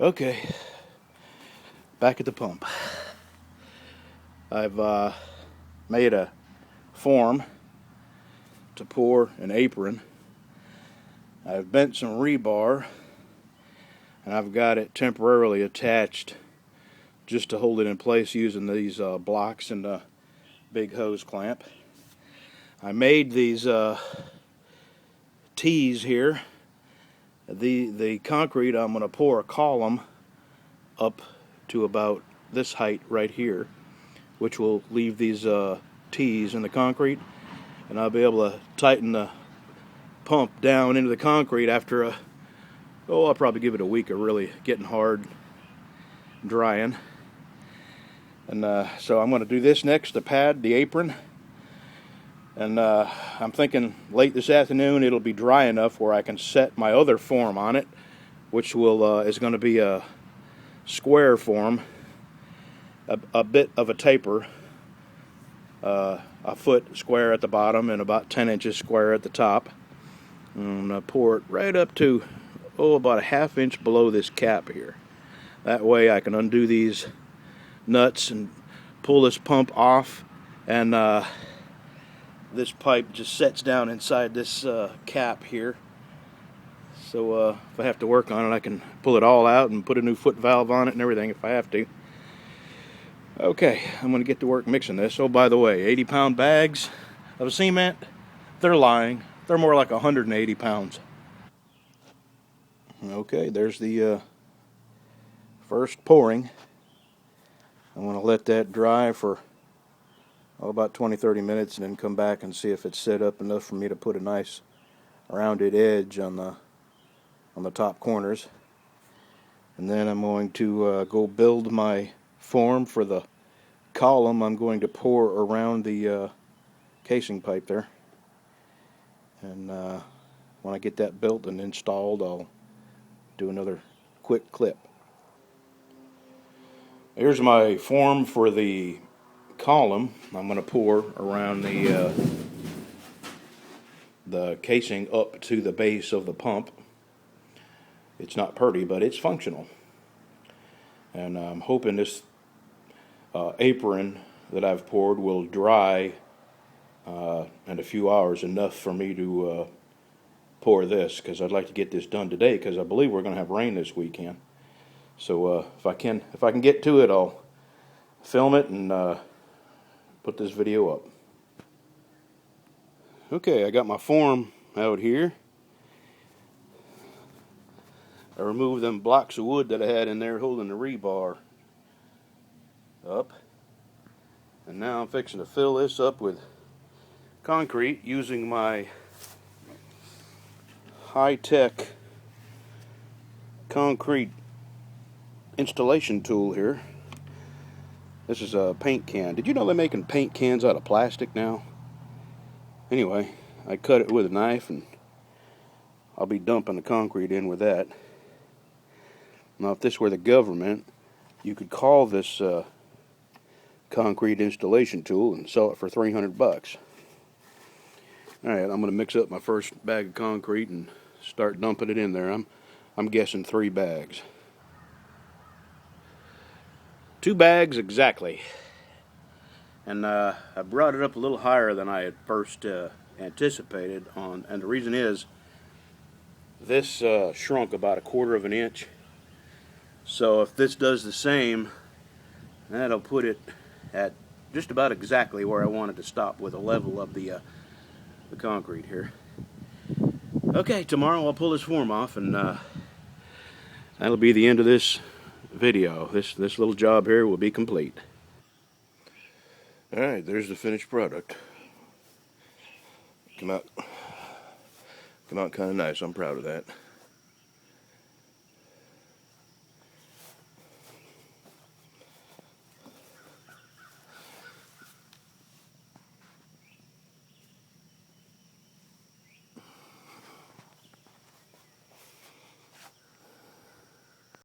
Okay, back at the pump. I've made a form to pour an apron. I've bent some rebar and I've got it temporarily attached just to hold it in place using these blocks and a big hose clamp. I made these T's here. The concrete, I'm going to pour a column up to about this height right here, which will leave these T's in the concrete, and I'll be able to tighten the pump down into the concrete after I'll probably give it a week of really getting hard, drying. And so I'm going to do this next, the pad, the apron. And I'm thinking late this afternoon it'll be dry enough where I can set my other form on it, which is going to be a square form, a bit of a taper, a foot square at the bottom and about 10 inches square at the top. And I pour it right up to about a ½ inch below this cap here. That way I can undo these nuts and pull this pump off, and this pipe just sets down inside this cap here. So if I have to work on it, I can pull it all out and put a new foot valve on it and everything if I have to. Okay, I'm going to get to work mixing this. Oh, by the way, 80-pound bags of cement, they're lying. They're more like 180 pounds. Okay, there's the first pouring. I'm going to let that dry for about 20-30 minutes and then come back and see if it's set up enough for me to put a nice rounded edge on the top corners. And then I'm going to go build my form for the column I'm going to pour around the casing pipe there. And when I get that built and installed, I'll do another quick clip. Here's my form for the column I'm going to pour around the casing up to the base of the pump. It's not pretty, but it's functional. And I'm hoping this apron that I've poured will dry in a few hours, enough for me to pour this, because I'd like to get this done today, because I believe we're going to have rain this weekend. So if I can get to it, I'll film it and put this video up. Okay, I got my form out here. I removed them blocks of wood that I had in there holding the rebar up. And now I'm fixing to fill this up with concrete using my high-tech concrete installation tool here. This is a paint can. Did you know they're making paint cans out of plastic now? Anyway, I cut it with a knife and I'll be dumping the concrete in with that. Now, if this were the government, you could call this concrete installation tool and sell it for $300. Alright, I'm going to mix up my first bag of concrete and start dumping it in there. I'm guessing 3 bags. 2 bags exactly. And I brought it up a little higher than I had first anticipated and the reason is this shrunk about 1/4 inch. So if this does the same, that'll put it at just about exactly where I wanted to stop with the level of the concrete here. Okay, tomorrow I'll pull this form off, and that'll be the end of this video. This little job here will be complete. Alright, there's the finished product. Come out kind of nice. I'm proud of that.